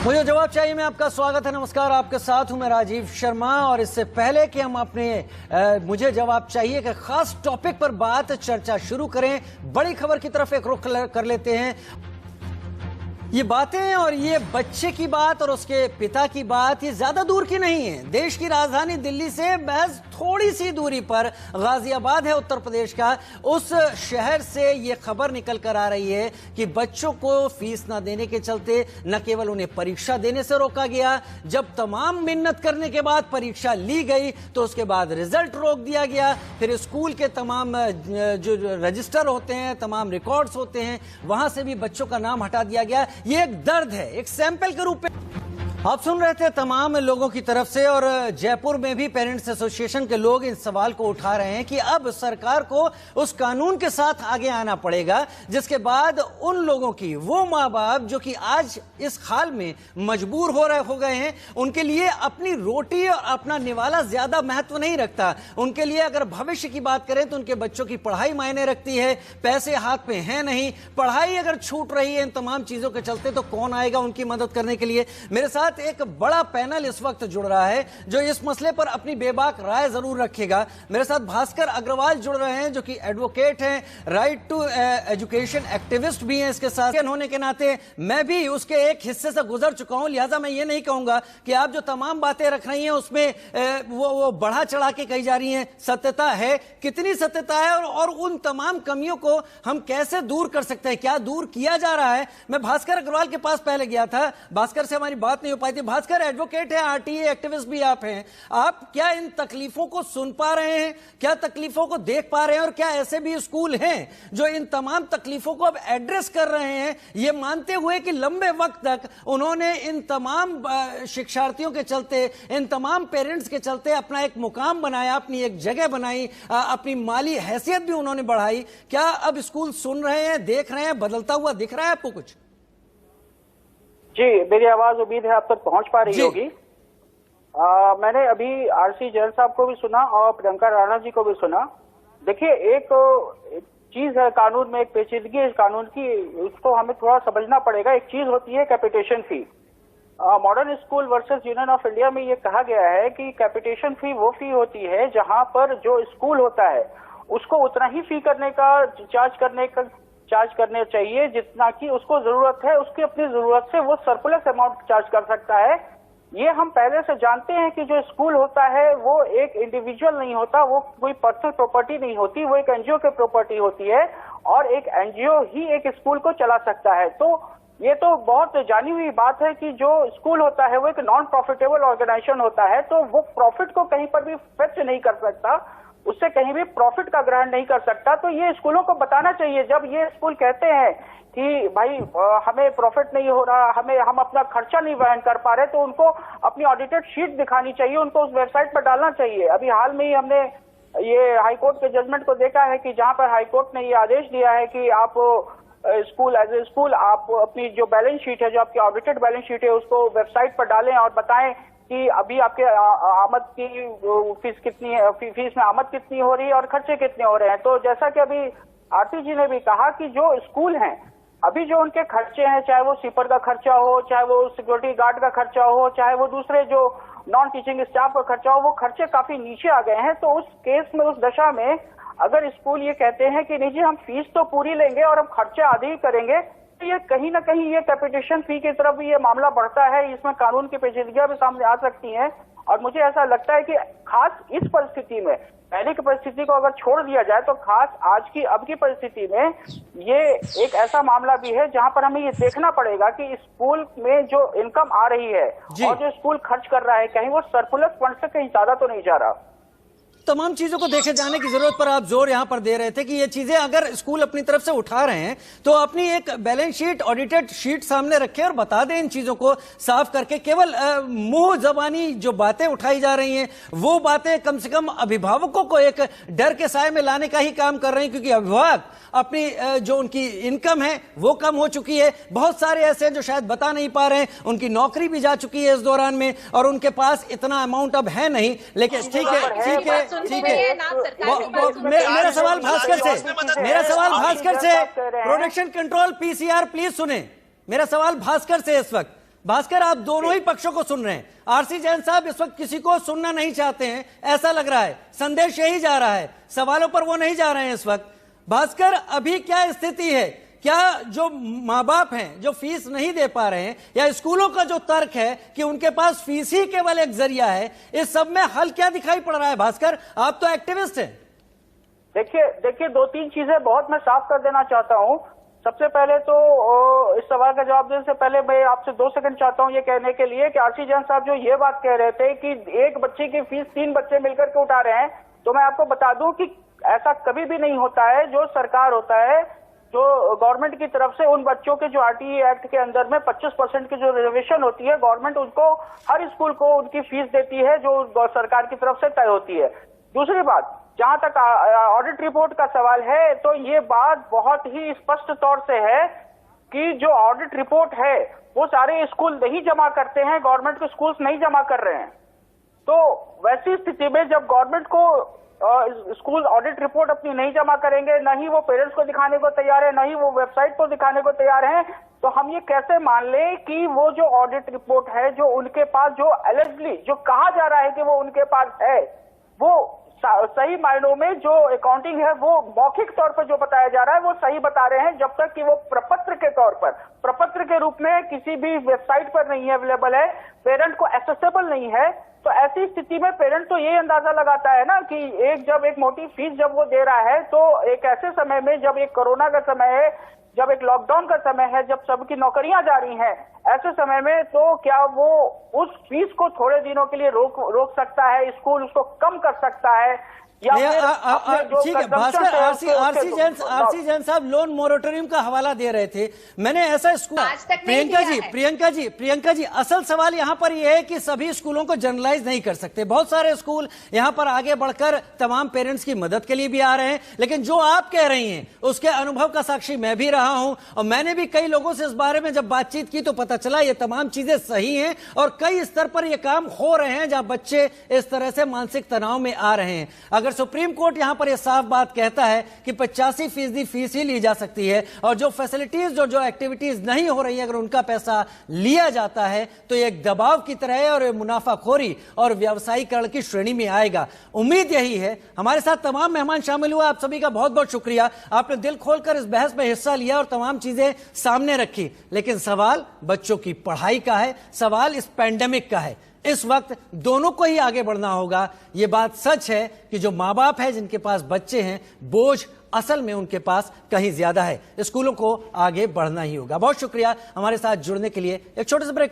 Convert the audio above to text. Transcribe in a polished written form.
मुझे जवाब चाहिए में आपका स्वागत है। नमस्कार, आपके साथ हूं मैं राजीव शर्मा। और इससे पहले कि हम अपने मुझे जवाब चाहिए के खास टॉपिक पर बात चर्चा शुरू करें, बड़ी खबर की तरफ एक रुख कर लेते हैं। ये बातें और ये बच्चे की बात और उसके पिता की बात ये ज्यादा दूर की नहीं है। देश की राजधानी दिल्ली से महज थोड़ी सी दूरी पर गाजियाबाद है, उत्तर प्रदेश का। उस शहर से ये खबर निकल कर आ रही है कि बच्चों को फीस ना देने के चलते न केवल उन्हें परीक्षा देने से रोका गया, जब तमाम मिन्नत करने के बाद परीक्षा ली गई तो उसके बाद रिजल्ट रोक दिया गया। फिर स्कूल के तमाम जो रजिस्टर होते हैं, तमाम रिकॉर्ड्स होते हैं, वहां से भी बच्चों का नाम हटा दिया गया। ये एक दर्द है, एक सैंपल के रूप में आप सुन रहे थे तमाम लोगों की तरफ से। और जयपुर में भी पेरेंट्स एसोसिएशन के लोग इस सवाल को उठा रहे हैं कि अब सरकार को उस कानून के साथ आगे आना पड़ेगा जिसके बाद उन लोगों की, वो माँ बाप जो कि आज इस हाल में मजबूर हो गए हैं, उनके लिए अपनी रोटी और अपना निवाला ज्यादा महत्व नहीं रखता। उनके लिए अगर भविष्य की बात करें तो उनके बच्चों की पढ़ाई मायने रखती है। पैसे हाथ में है नहीं, पढ़ाई अगर छूट रही है इन तमाम चीजों के चलते तो कौन आएगा उनकी मदद करने के लिए। मेरे साथ एक बड़ा पैनल इस वक्त जुड़ रहा है जो इस मसले पर अपनी बेबाक राय जरूर रखेगा। मेरे साथ भास्कर अग्रवाल जुड़ रहे हैं जो कि एडवोकेट हैं, राइट टू एजुकेशन एक्टिविस्ट भी हैं। इसके साथ होने के नाते मैं भी उसके एक हिस्से से गुजर चुका हूं, लिहाजा मैं ये नहीं कहूंगा कि आप जो तमाम बातें रख रही हैं उसमें वो बढ़ा चढ़ा के कही जा रही हैं। सत्यता है, कितनी सत्यता है और उन तमाम कमियों को हम कैसे दूर कर सकते हैं, क्या दूर किया जा रहा है। मैं भास्कर अग्रवाल के पास पहले गया था, भास्कर से हमारी बात नहीं हो पाई थी। भास्कर एडवोकेट है, आरटीए एक्टिविस्ट भी आप हैं, आप क्या इन तकलीफों को सुन पा रहे हैं, क्या तकलीफों को देख पा रहे हैं और क्या ऐसे भी स्कूल हैं जो इन तमाम तकलीफों को अब एड्रेस कर रहे हैं, ये मानते हुए कि लंबे वक्त तक उन्होंने इन तमाम शिक्षार्थियों के चलते, इन तमाम पेरेंट्स के चलते अपना एक मुकाम बनाया, अपनी एक जगह बनाई, अपनी माली हैसियत भी उन्होंने बढ़ाई। क्या अब स्कूल सुन रहे हैं, देख रहे हैं, बदलता हुआ दिख रहा है आपको कुछ? जी, मेरी आवाज उम्मीद है आप तक पहुंच पा रही होगी। मैंने अभी आरसी जैन साहब को भी सुना और प्रियंका राणा जी को भी सुना। देखिए, एक चीज है कानून में, एक पेचीदगी है कानून की, उसको हमें थोड़ा समझना पड़ेगा। एक चीज होती है capitation fee. Modern school versus union of India में ये कहा गया है कि कैपिटेशन फी वो फी होती है जहां पर जो स्कूल होता है उसको उतना ही फी चार्ज करने चाहिए जितना कि उसको जरूरत है। उसकी अपनी जरूरत से वो सरप्लस अमाउंट चार्ज कर सकता है। ये हम पहले से जानते हैं कि जो स्कूल होता है वो एक इंडिविजुअल नहीं होता, वो कोई पर्सनल प्रॉपर्टी नहीं होती, वो एक एनजीओ की प्रॉपर्टी होती है और एक एनजीओ ही एक स्कूल को चला सकता है। तो ये तो बहुत जानी हुई बात है कि जो स्कूल होता है वो एक नॉन प्रॉफिटेबल ऑर्गेनाइजेशन होता है, तो वो प्रॉफिट को कहीं पर भी फेच नहीं कर सकता, उससे कहीं भी प्रॉफिट का ग्रहण नहीं कर सकता। तो ये स्कूलों को बताना चाहिए। जब ये स्कूल कहते हैं कि भाई हमें प्रॉफिट नहीं हो रहा, हम अपना खर्चा नहीं वहन कर पा रहे, तो उनको अपनी ऑडिटेड शीट दिखानी चाहिए, उनको उस वेबसाइट पर डालना चाहिए। अभी हाल में ही हमने ये हाईकोर्ट के जजमेंट को देखा है कि जहां पर हाईकोर्ट ने ये आदेश दिया है कि आप स्कूल एज ए स्कूल आप अपनी जो बैलेंस शीट है, जो आपकी ऑडिटेड बैलेंस शीट है, उसको वेबसाइट पर डालें और बताएं कि अभी आपके आमद की फीस कितनी है, फीस में आमद कितनी हो रही है और खर्चे कितने हो रहे हैं। तो जैसा कि अभी आरती जी ने भी कहा कि जो स्कूल हैं अभी जो उनके खर्चे हैं, चाहे वो स्वीपर का खर्चा हो, चाहे वो सिक्योरिटी गार्ड का खर्चा हो, चाहे वो दूसरे जो नॉन टीचिंग स्टाफ का खर्चा हो, वो खर्चे काफी नीचे आ गए हैं। तो उस केस में, उस दशा में अगर स्कूल ये कहते हैं कि नहीं जी हम फीस तो पूरी लेंगे और हम खर्चे आधे ही करेंगे, तो ये कहीं ना कहीं ये कैपिटेशन फी की तरफ भी ये मामला बढ़ता है। इसमें कानून की पेचीदगियां भी सामने आ सकती हैं और मुझे ऐसा लगता है कि खास इस परिस्थिति में, पहले की परिस्थिति को अगर छोड़ दिया जाए तो खास आज की अब की परिस्थिति में ये एक ऐसा मामला भी है जहां पर हमें ये देखना पड़ेगा कि स्कूल में जो इनकम आ रही है और जो स्कूल खर्च कर रहा है कहीं वो सरप्लस फंड से कहीं ज्यादा तो नहीं जा रहा। तमाम चीजों को देखे जाने की जरूरत पर आप जोर यहां पर दे रहे थे कि ये चीजें अगर स्कूल अपनी तरफ से उठा रहे हैं तो अपनी एक बैलेंस शीट, ऑडिटेड शीट सामने रखें और बता दें इन चीजों को साफ करके। केवल मुंह जबानी जो बातें उठाई जा रही हैं वो बातें कम से कम अभिभावकों को एक डर के साए में लाने का ही काम कर रहे हैं, क्योंकि अभिभावक अपनी जो उनकी इनकम है वो कम हो चुकी है। बहुत सारे ऐसे हैं जो शायद बता नहीं पा रहे हैं, उनकी नौकरी भी जा चुकी है इस दौरान में और उनके पास इतना अमाउंट अब है नहीं। लेकिन ठीक है मेरा सवाल भास्कर से, प्रोडक्शन कंट्रोल पीसीआर प्लीज सुने, मेरा सवाल भास्कर से इस वक्त। भास्कर, आप दोनों ही पक्षों को सुन रहे हैं। आरसी जैन साहब इस वक्त किसी को सुनना नहीं चाहते हैं, ऐसा लग रहा है। संदेश यही जा रहा है, सवालों पर वो नहीं जा रहे हैं इस वक्त। भास्कर, अभी क्या स्थिति है? क्या जो माँ बाप हैं जो फीस नहीं दे पा रहे हैं, या स्कूलों का जो तर्क है कि उनके पास फीस ही केवल एक जरिया है, इस सब में हल क्या दिखाई पड़ रहा है? भास्कर, आप तो एक्टिविस्ट हैं। देखिए 2-3 चीजें बहुत मैं साफ कर देना चाहता हूं। सबसे पहले तो इस सवाल का जवाब देने से पहले मैं आपसे 2 सेकंड चाहता हूं ये कहने के लिए कि आरसी जैन साहब जो ये बात कह रहे थे कि एक बच्चे की फीस 3 बच्चे मिलकर के उठा रहे हैं, तो मैं आपको बता दूं कि ऐसा कभी भी नहीं होता है। जो सरकार होता है, जो गवर्नमेंट की तरफ से उन बच्चों के जो आरटीई एक्ट के अंदर में 25% की जो रिजर्वेशन होती है, गवर्नमेंट उनको हर स्कूल को उनकी फीस देती है जो सरकार की तरफ से तय होती है। दूसरी बात, जहां तक ऑडिट रिपोर्ट का सवाल है, तो ये बात बहुत ही स्पष्ट तौर से है कि जो ऑडिट रिपोर्ट है वो सारे स्कूल नहीं जमा करते हैं, गवर्नमेंट के स्कूल्स नहीं जमा कर रहे हैं। तो वैसी स्थिति में जब गवर्नमेंट को स्कूल ऑडिट रिपोर्ट अपनी नहीं जमा करेंगे, न ही वो पेरेंट्स को दिखाने को तैयार है, न ही वो वेबसाइट को दिखाने को तैयार है, तो हम ये कैसे मान लें कि वो जो ऑडिट रिपोर्ट है जो उनके पास, जो एलिजिबली जो कहा जा रहा है कि वो उनके पास है, वो सही मायनों में जो अकाउंटिंग है वो मौखिक तौर पर जो बताया जा रहा है वो सही बता रहे हैं, जब तक कि वो प्रपत्र के तौर पर, प्रपत्र के रूप में किसी भी वेबसाइट पर नहीं अवेलेबल है, पेरेंट को एक्सेसिबल नहीं है। तो ऐसी स्थिति में पेरेंट तो ये अंदाजा लगाता है ना कि जब एक मोटी फीस जब वो दे रहा है, तो एक ऐसे समय में जब एक कोरोना का समय है, जब एक लॉकडाउन का समय है, जब सबकी नौकरियां जा रही हैं, ऐसे समय में तो क्या वो उस फीस को थोड़े दिनों के लिए रोक सकता है, स्कूल उसको कम कर सकता है, या ठीक है भास्कर, आरसी जैन साहब लोन मोरेटोरियम का हवाला दे रहे थे। मैंने ऐसा स्कूल, प्रियंका जी असल सवाल यहाँ पर यह है कि सभी स्कूलों को जनरलाइज नहीं कर सकते। बहुत सारे स्कूल यहाँ पर आगे बढ़कर तमाम पेरेंट्स की मदद के लिए भी आ रहे हैं, लेकिन जो आप कह रही हैं उसके अनुभव का साक्षी मैं भी रहा हूं, और मैंने भी कई लोगों से इस बारे में जब बातचीत की तो पता चला ये तमाम चीजें सही हैं, और कई स्तर पर ये काम हो रहे हैं जहां बच्चे इस तरह से मानसिक तनाव में आ रहे हैं। अगर सुप्रीम कोर्ट यहां पर यह साफ बात कहता है कि 85% फीस ही ली जा सकती है, और जो फैसिलिटीज जो एक्टिविटीज नहीं हो रही है अगर उनका पैसा लिया जाता है तो ये एक दबाव की तरह है, और मुनाफाखोरी और व्यवसायीकरण की श्रेणी में आएगा। उम्मीद यही है। हमारे साथ तमाम मेहमान शामिल हुआ, आप सभी का बहुत बहुत शुक्रिया। आपने दिल खोलकर इस बहस में हिस्सा लिया और तमाम चीजें सामने रखी, लेकिन सवाल बच्चों की पढ़ाई का है, सवाल इस पैंडेमिक का है। इस वक्त दोनों को ही आगे बढ़ना होगा। यह बात सच है कि जो मां बाप है जिनके पास बच्चे हैं, बोझ असल में उनके पास कहीं ज्यादा है। स्कूलों को आगे बढ़ना ही होगा। बहुत शुक्रिया हमारे साथ जुड़ने के लिए। एक छोटे से ब्रेक का